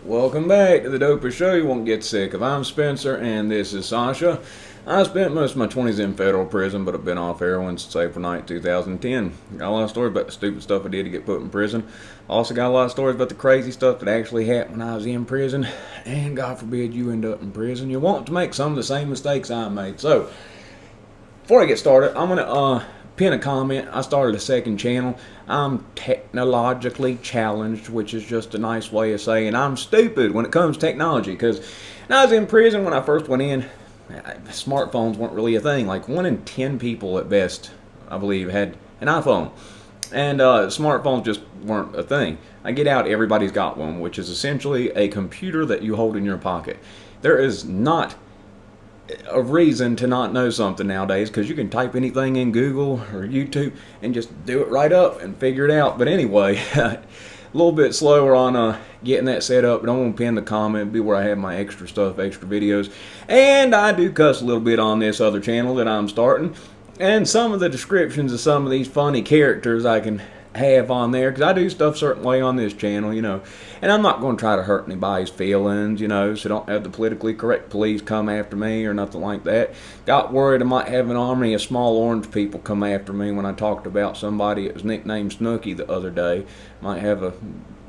Welcome back to the dopest show you won't get sick of. I'm Spencer, and this is Sasha. I spent most of my 20s in federal prison, but I've been off heroin since April 9, 2010. Got a lot of stories about the stupid stuff I did to get put in prison. Also got a lot of stories about the crazy stuff that actually happened when I was in prison. And God forbid you end up in prison. You want to make some of the same mistakes I made. So, before I get started, I'm going to pin a comment. I started a second channel. I'm technologically challenged, which is just a nice way of saying I'm stupid when it comes to technology. Because when I was in prison, when I first went in, smartphones weren't really a thing. Like 1 in 10 people at best, I believe, had an iPhone. And smartphones just weren't a thing. I get out, everybody's got one, which is essentially a computer that you hold in your pocket. There is not a reason to not know something nowadays, because you can type anything in Google or YouTube and just do it right up and figure it out. But anyway, a little bit slower on getting that set up, but I'm going to pin the comment, be where I have my extra stuff, extra videos. And I do cuss a little bit on this other channel that I'm starting, and some of the descriptions of some of these funny characters I can have on there, because I do stuff a certain way on this channel, and I'm not going to try to hurt anybody's feelings, so don't have the politically correct police come after me or nothing like that. Got worried I might have an army of small orange people come after me when I talked about somebody that was nicknamed Snooky the other day. Might have a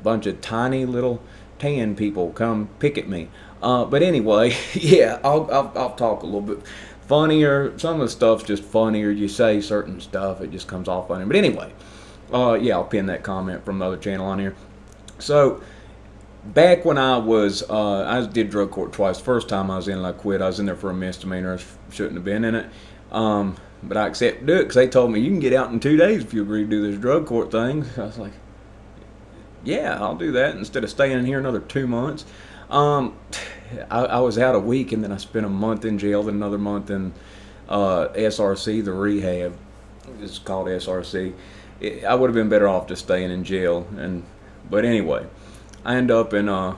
bunch of tiny little tan people come pick at me. But anyway, yeah, I'll talk a little bit funnier. Some of the stuff's just funnier. You say certain stuff, it just comes off funny. But anyway, yeah, I'll pin that comment from the other channel on here. So, back when I did drug court twice. First time I was in, I quit. I was in there for a misdemeanor. I shouldn't have been in it. But I accepted to do it because they told me you can get out in 2 days if you agree to do this drug court thing. I was like, yeah, I'll do that instead of staying in here another 2 months. I was out a week, and then I spent a month in jail, then another month in SRC, the rehab. It's called SRC. I would have been better off just staying in jail. But anyway, I ended up in a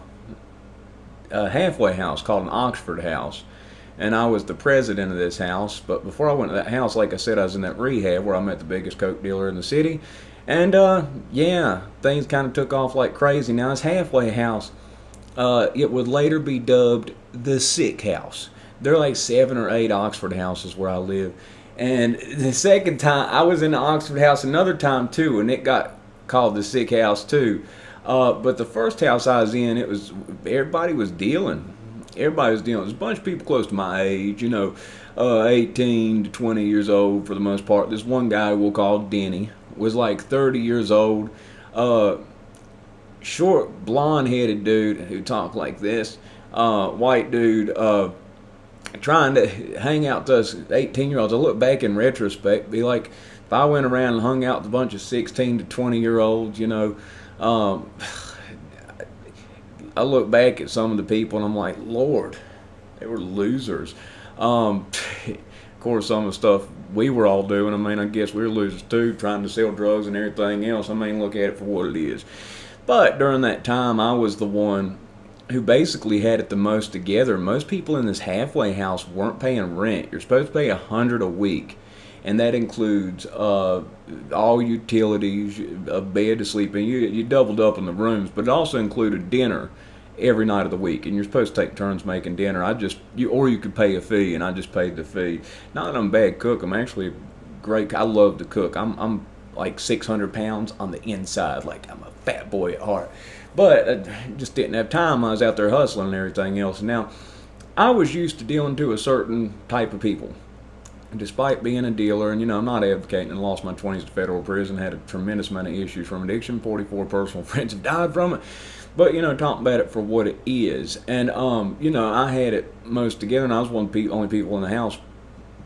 halfway house called an Oxford house. And I was the president of this house. But before I went to that house, like I said, I was in that rehab where I met the biggest coke dealer in the city. And yeah, things kind of took off like crazy. Now, this halfway house, it would later be dubbed the sick house. There are like 7 or 8 Oxford houses where I live. And the second time, I was in the Oxford house another time too, and it got called the sick house too. But the first house I was in, everybody was dealing. Everybody was dealing. There's a bunch of people close to my age, 18 to 20 years old for the most part. This one guy we'll call Denny was like 30 years old. Short, blonde-headed dude who talked like this. White dude. Trying to hang out to us 18-year-olds. I look back in retrospect, be like, if I went around and hung out with a bunch of 16 to 20-year-olds, I look back at some of the people and I'm like, Lord, they were losers. Of course, some of the stuff we were all doing, I guess we were losers too, trying to sell drugs and everything else. Look at it for what it is. But during that time, I was the one who basically had it the most together. Most people in this halfway house weren't paying rent. You're supposed to pay $100 a week, and that includes all utilities, a bed to sleep in. You doubled up in the rooms, but it also included dinner every night of the week, and you're supposed to take turns making dinner. Or you could pay a fee, and I just paid the fee. Not that I'm a bad cook. I'm actually great. I love to cook. I'm like 600 pounds on the inside. Like, I'm a fat boy at heart. But I just didn't have time. I was out there hustling and everything else. Now, I was used to dealing to a certain type of people. Despite being a dealer, and I'm not advocating, and lost my 20s to federal prison, had a tremendous amount of issues from addiction. 44 personal friends have died from it. But, talking about it for what it is. And, I had it most together, and I was one of the only people in the house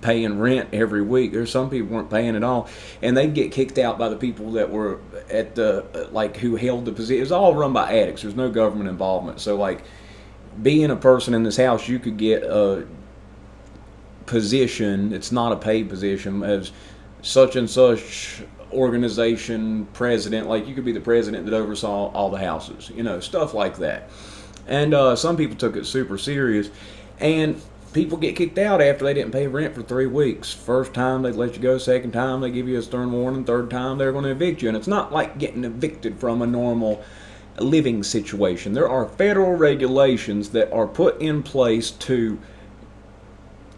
paying rent every week. There's some people weren't paying at all, and they'd get kicked out by the people that were at who held the position. It was all run by addicts. There's no government involvement. So being a person in this house, you could get a position. It's not a paid position, as such and such organization president. Like, you could be the president that oversaw all the houses, stuff like that. And some people took it super serious, and people get kicked out after they didn't pay rent for 3 weeks. First time they let you go, second time they give you a stern warning, third time they're going to evict you. And it's not like getting evicted from a normal living situation. There are federal regulations that are put in place to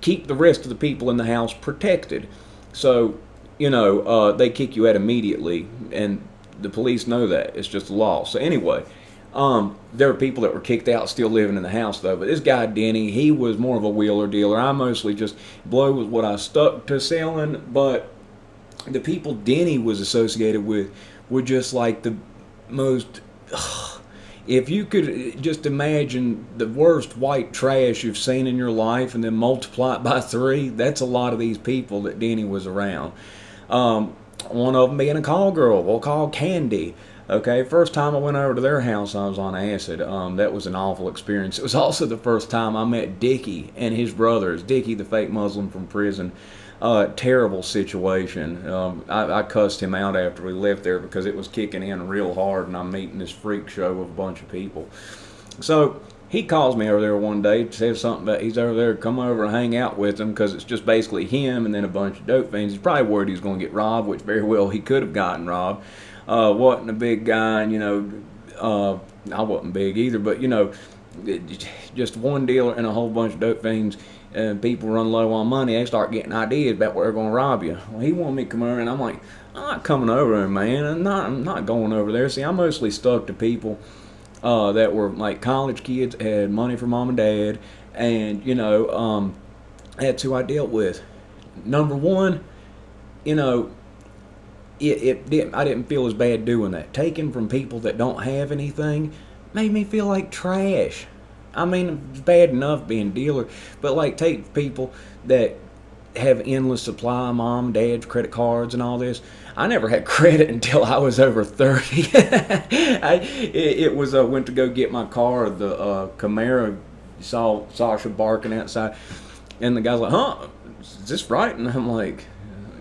keep the rest of the people in the house protected. So, they kick you out immediately, and the police know that. It's just a law. So anyway, there are people that were kicked out still living in the house, though. But this guy, Denny, he was more of a wheeler dealer. I mostly just, blow was what I stuck to selling, but the people Denny was associated with were just like the most... If you could just imagine the worst white trash you've seen in your life and then multiply it by 3, that's a lot of these people that Denny was around. One of them being a call girl, we'll call Candy. Okay, first time I went over to their house, I was on acid. That was an awful experience. It was also the first time I met Dickie and his brothers. Dickie, the fake Muslim from prison. Terrible situation. I cussed him out after we left there because it was kicking in real hard, and I'm meeting this freak show of a bunch of people. So he calls me over there one day, says something about he's over there, come over and hang out with him, because it's just basically him and then a bunch of dope fiends. He's probably worried he's going to get robbed, which very well he could have gotten robbed. Wasn't a big guy, and I wasn't big either, but just one dealer and a whole bunch of dope fiends. And people run low on money, they start getting ideas about where they're going to rob you. Well, he wanted me to come over, and I'm like, I'm not coming over there, man. I'm not going over there. See, I mostly stuck to people that were like college kids, had money from mom and dad, and that's who I dealt with. Number one, I didn't feel as bad doing that. Taking from people that don't have anything made me feel like trash. I mean, it's bad enough being a dealer, but take people that have endless supply, mom, dad's credit cards and all this. I never had credit until I was over 30. Went to go get my car, the Camaro. Saw Sasha barking outside, and the guy's like, "Huh, is this right?" And I'm like,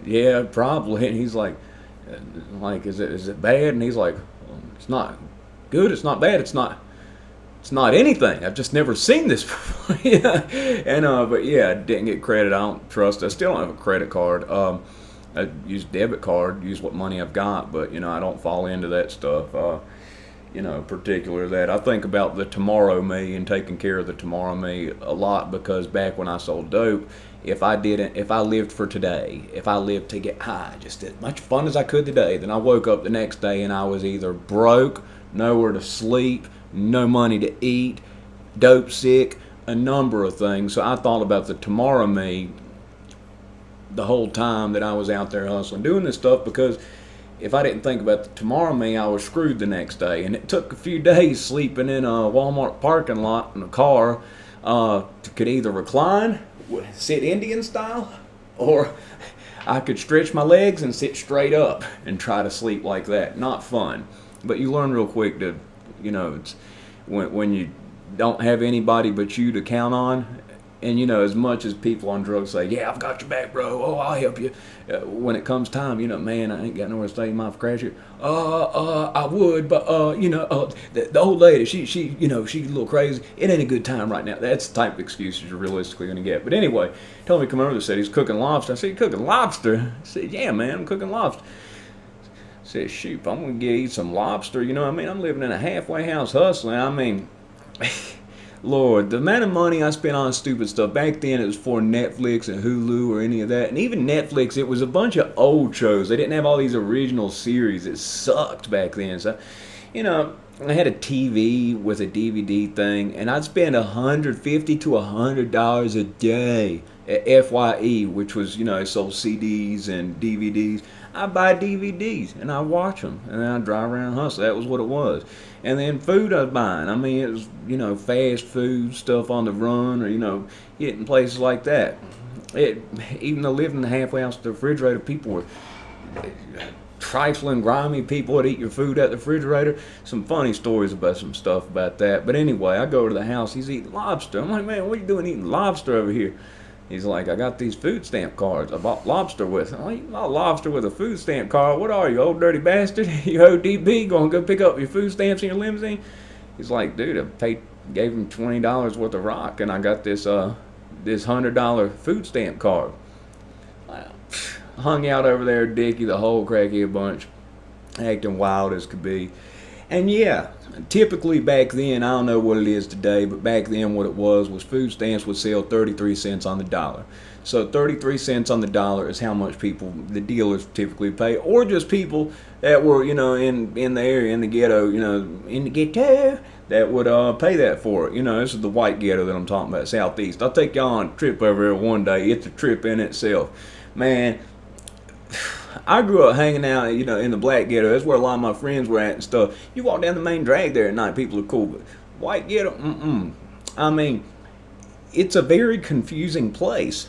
"Yeah, probably." And he's like, "Is it bad?" And he's like, "It's not good. It's not bad. It's not anything. I've just never seen this before." Yeah. And but yeah, I didn't get credit. I don't trust. I still don't have a credit card. I use debit card. Use what money I've got, but I don't fall into that stuff. Particular that I think about the tomorrow me and taking care of the tomorrow me a lot, because back when I sold dope, if I lived for today, if I lived to get high, just as much fun as I could today, then I woke up the next day and I was either broke, nowhere to sleep, no money to eat, dope sick, a number of things. So I thought about the tomorrow me the whole time that I was out there hustling, doing this stuff, because if I didn't think about the tomorrow me, I was screwed the next day. And it took a few days sleeping in a Walmart parking lot in a car could either recline, sit Indian style, or I could stretch my legs and sit straight up and try to sleep like that. Not fun. But you learn real quick to, it's when you don't have anybody but you to count on. And, as much as people on drugs say, "Yeah, I've got your back, bro. Oh, I'll help you." When it comes time, "Man, I ain't got nowhere to stay. You might crash it." I would, but, the old lady, she's a little crazy. It ain't a good time right now. That's the type of excuses you're realistically going to get. But anyway, told me to come over there, said he's cooking lobster. I said, "You cooking lobster?" I said, "Yeah, man, I'm cooking lobster." I said, "Shoot, I'm going to eat some lobster." I'm living in a halfway house hustling. Lord, the amount of money I spent on stupid stuff. Back then, it was for Netflix and Hulu or any of that. And even Netflix, it was a bunch of old shows. They didn't have all these original series. It sucked back then. So, I had a TV with a DVD thing, and I'd spend $150 to $100 a day at FYE, which was, it sold CDs and DVDs. I buy DVDs and I watch them, and then I drive around and hustle. That was what it was. And then food I was buying. It was, fast food stuff on the run, or, getting places like that. Even though living in the halfway house with the refrigerator, people were trifling, grimy people would eat your food at the refrigerator. Some funny stories about some stuff about that. But anyway, I go to the house. He's eating lobster. I'm like, "Man, what are you doing eating lobster over here?" He's like, "I got these food stamp cards. I bought lobster with." I'm like, "You bought lobster with a food stamp card? What are you, old dirty bastard? You ODB going to go pick up your food stamps in your limousine?" He's like, "Dude, gave him $20 worth of rock, and I got this $100 food stamp card." Hung out over there, Dickie, the whole crackhead bunch, acting wild as could be. And yeah, typically back then, I don't know what it is today, but back then what it was food stamps would sell 33 cents on the dollar. So 33 cents on the dollar is how much people, the dealers typically pay, or just people that were, in the area, in the ghetto, in the ghetto, that would pay that for it. This is the white ghetto that I'm talking about, southeast. I'll take y'all on a trip over there one day. It's a trip in itself. Man, I grew up hanging out, in the black ghetto. That's where a lot of my friends were at and stuff. You walk down the main drag there at night, people are cool. But white ghetto, I mean, it's a very confusing place.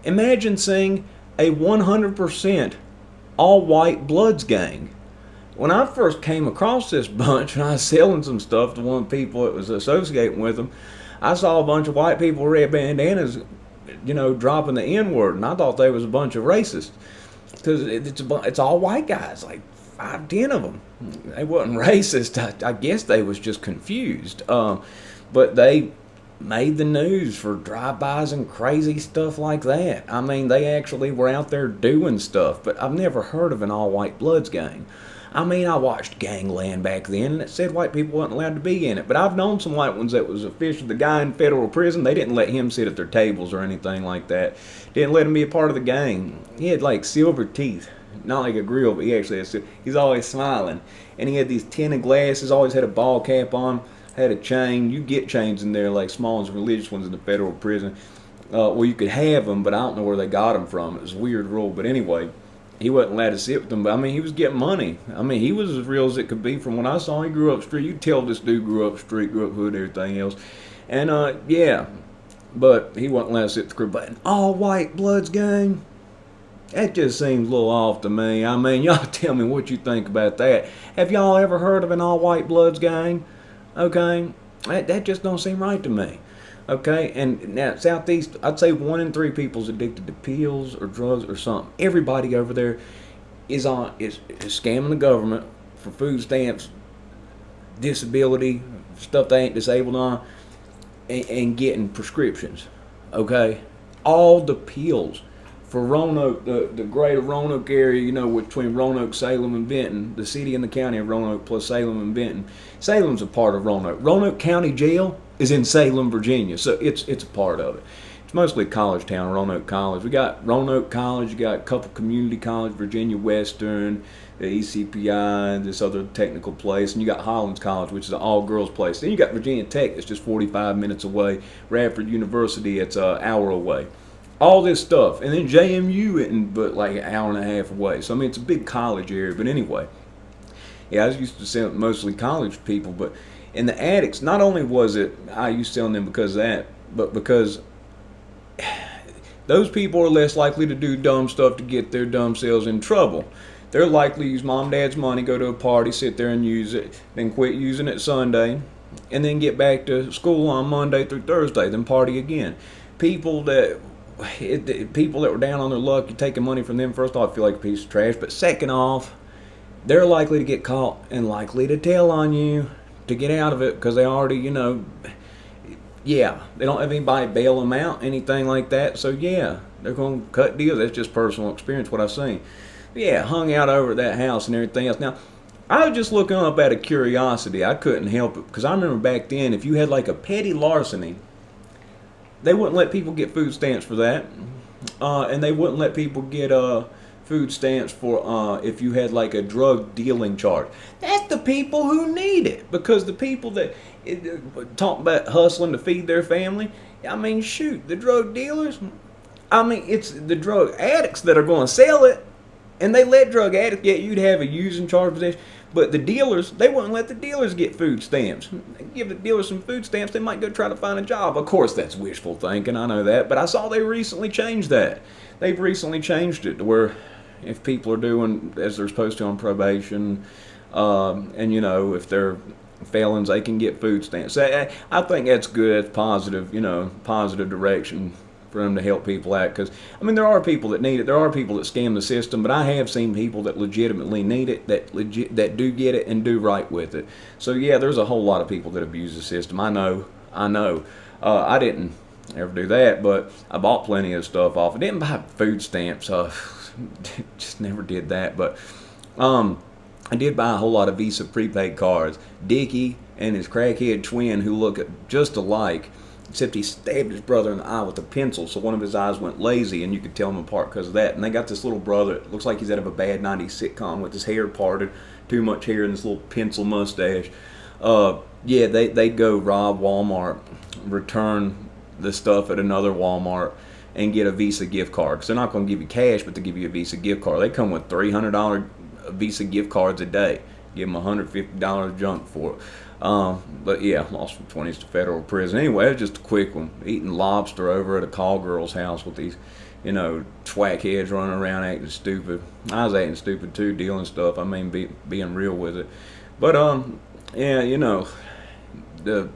Imagine seeing a 100% all-white Bloods gang. When I first came across this bunch and I was selling some stuff to one of the people that was associating with them, I saw a bunch of white people with red bandanas, dropping the N-word, and I thought they was a bunch of racists. Because it's all white guys, like 5, 10 of them. They wasn't racist. I guess they was just confused. But they made the news for drive-bys and crazy stuff like that. I mean, they actually were out there doing stuff. But I've never heard of an all-white Bloods gang. I mean, I watched Gangland back then, and it said white people weren't allowed to be in it. But I've known some white ones that was official. The guy in federal prison, they didn't let him sit at their tables or anything like that. Didn't let him be a part of the gang. He had like silver teeth. Not like a grill, but he actually had, he's always smiling. And he had these tinted glasses, always had a ball cap on, had a chain. You get chains in there, like small and religious ones in the federal prison. Well, you could have them, but I don't know where they got them from. It was a weird rule. But anyway, he wasn't allowed to sit with them, but I mean, he was getting money. I mean, he was as real as it could be from what I saw. He grew up street. You could tell this dude grew up street, grew up hood, everything else. And, yeah, but he wasn't allowed to sit with the crew. But an all-white Bloods gang, that just seems a little off to me. I mean, y'all tell me what you think about that. Have y'all ever heard of an all-white Bloods gang? Okay, that just don't seem right to me. Okay, and now southeast, I'd say 1 in 3 people's addicted to pills or drugs or something. Everybody over there is scamming the government for food stamps, disability, stuff they ain't disabled on, and getting prescriptions. Okay, all the pills for Roanoke, the greater Roanoke area, between Roanoke, Salem, and Benton, the city and the county of Roanoke plus Salem and Benton. Salem's a part of Roanoke. Roanoke County Jail is in Salem, Virginia, so it's a part of it. It's mostly a college town, Roanoke College. We got Roanoke College, you got a couple community college, Virginia Western, the ECPI, this other technical place, and you got Hollins College, which is an all-girls place. Then you got Virginia Tech, that's just 45 minutes away. Radford University, it's an hour away. All this stuff, and then JMU, but like an hour and a half away. So I mean, it's a big college area. But anyway, yeah, I was used to selling mostly college people, but in the addicts, not only was it I used selling them because of that, but because those people are less likely to do dumb stuff to get their dumb selves in trouble. They're likely to use mom and dad's money, go to a party, sit there and use it, then quit using it Sunday, and then get back to school on Monday through Thursday, then party again. People that were down on their luck, you're taking money from them, first off, feel like a piece of trash, but second off, they're likely to get caught and likely to tell on you to get out of it because they already, yeah, they don't have anybody bail them out, anything like that. So yeah, they're going to cut deals. That's just personal experience, what I've seen. But yeah, hung out over at that house and everything else. Now, I was just looking up out of curiosity. I couldn't help it because I remember back then, if you had like a petty larceny, they wouldn't let people get food stamps for that, and they wouldn't let people get food stamps for if you had like a drug dealing charge. That's the people who need it, because the people that talk about hustling to feed their family, I mean, shoot, the drug dealers, I mean, it's the drug addicts that are going to sell it, and they let drug addicts get, you'd have a using charge possession. But the dealers, they wouldn't let the dealers get food stamps. Give the dealers some food stamps, they might go try to find a job. Of course, that's wishful thinking, I know that. But I saw they recently changed that. They've recently changed it to where if people are doing as they're supposed to on probation, and if they're felons, they can get food stamps. I think that's good. That's positive, positive direction for them to help people out, because I mean, there are people that need it. There are people that scam the system, but I have seen people that legitimately need it, that do get it and do right with it. So yeah, there's a whole lot of people that abuse the system. I know. I didn't ever do that, but I bought plenty of stuff off. I didn't buy food stamps. Just never did that. But I did buy a whole lot of Visa prepaid cards. Dickie and his crackhead twin, who look just alike, except he stabbed his brother in the eye with a pencil, so one of his eyes went lazy, and you could tell them apart because of that. And they got this little brother, it looks like he's out of a bad 90s sitcom with his hair parted, too much hair, and this little pencil mustache. Yeah, they'd go rob Walmart, return the stuff at another Walmart, and get a Visa gift card. Because they're not going to give you cash, but they give you a Visa gift card. They come with $300 Visa gift cards a day. Give them $150 junk for it. But yeah, lost from 20s to federal prison. Anyway, it was just a quick one. Eating lobster over at a call girl's house with these, twack heads running around acting stupid. I was acting stupid too, dealing stuff. I mean, being real with it. But yeah, the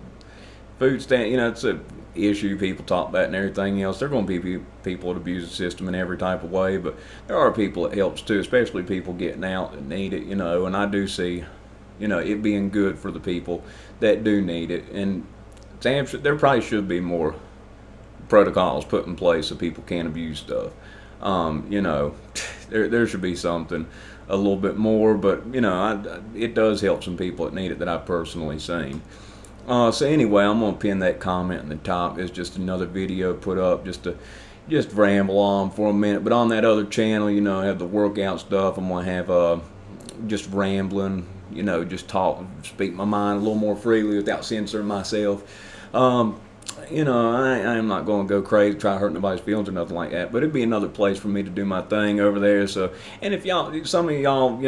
food stand, it's a issue people talk about and everything else. There are going to be people that abuse the system in every type of way, but there are people it helps too, especially people getting out that need it, and I do see, it being good for the people that do need it. And there probably should be more protocols put in place so people can't abuse stuff. There should be something a little bit more, but it does help some people that need it that I've personally seen. So anyway, I'm gonna pin that comment in the top. It's just another video put up just to ramble on for a minute. But on that other channel, I have the workout stuff. I'm gonna have just rambling, just speak my mind a little more freely without censoring myself. I am not going to go crazy, try to hurt nobody's feelings or nothing like that, but it'd be another place for me to do my thing over there. So, and if some of y'all,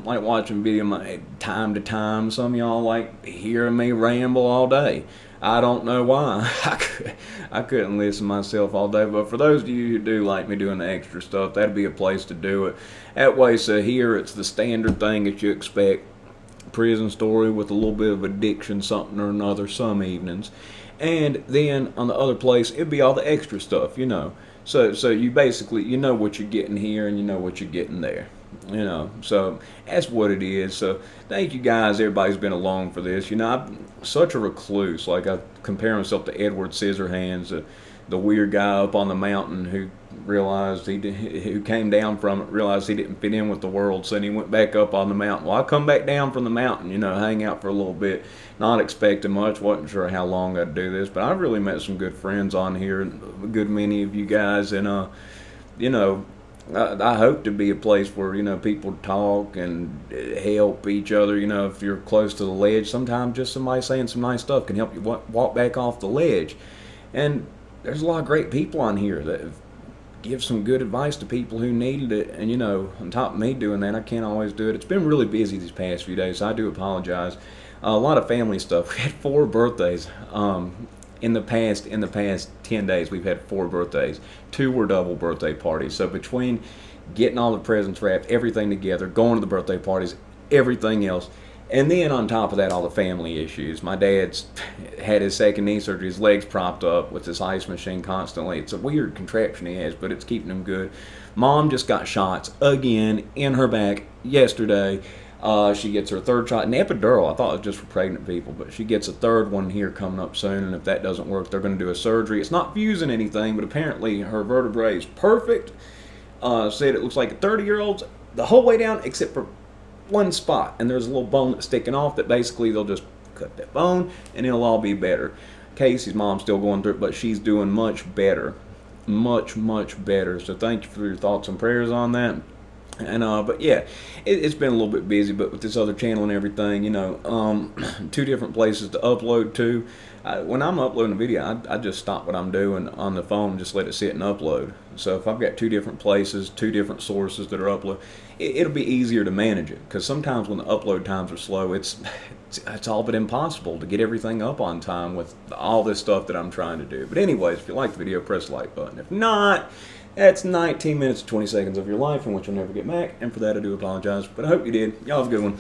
like watching video time to time, some of y'all like hearing me ramble all day. I don't know why. I couldn't listen myself all day, but for those of you who do like me doing the extra stuff, that'd be a place to do it. That way, so here it's the standard thing that you expect. Prison story with a little bit of addiction, something or another, some evenings. And then on the other place, it'd be all the extra stuff, So you basically, what you're getting here and you know what you're getting there, So that's what it is. So thank you guys. Everybody's been along for this. I'm such a recluse. Like I compare myself to Edward Scissorhands, the weird guy up on the mountain who realized who came down from it, realized he didn't fit in with the world, so he went back up on the mountain. Well, I come back down from the mountain, hang out for a little bit, not expecting much, wasn't sure how long I'd do this, but I've really met some good friends on here, a good many of you guys, and I hope to be a place where people talk and help each other. If you're close to the ledge, sometimes just somebody saying some nice stuff can help you walk back off the ledge. And there's a lot of great people on here that give some good advice to people who needed it. And on top of me doing that, I can't always do it. It's been really busy these past few days, so I do apologize. A lot of family stuff. We had 4 birthdays. In the past 10 days, we've had 4 birthdays. 2 were double birthday parties. So between getting all the presents wrapped, everything together, going to the birthday parties, everything else, and then on top of that, all the family issues. My dad's had his second knee surgery. His legs propped up with this ice machine constantly. It's a weird contraption he has, but it's keeping him good. Mom just got shots again in her back yesterday. She gets her 3rd shot, an epidural. I thought it was just for pregnant people, but she gets a 3rd one here coming up soon, and if that doesn't work, they're going to do a surgery. It's not fusing anything, but apparently her vertebrae is perfect. Said it looks like a 30-year-old's the whole way down except for one spot, and there's a little bone that's sticking off that basically they'll just cut that bone, and it'll all be better. Casey's mom's still going through it, but she's doing much better. Much, much better. So thank you for your thoughts and prayers on that. And but yeah, it's been a little bit busy, but with this other channel and everything, 2 different places to upload to. When I'm uploading a video, I just stop what I'm doing on the phone and just let it sit and upload. So if I've got 2 different places, 2 different sources that are upload, it'll be easier to manage it. Because sometimes when the upload times are slow, it's all but impossible to get everything up on time with all this stuff that I'm trying to do. But anyways, if you like the video, press the like button. If not, that's 19 minutes and 20 seconds of your life in which you'll never get back, and for that I do apologize, but I hope you did. Y'all have a good one.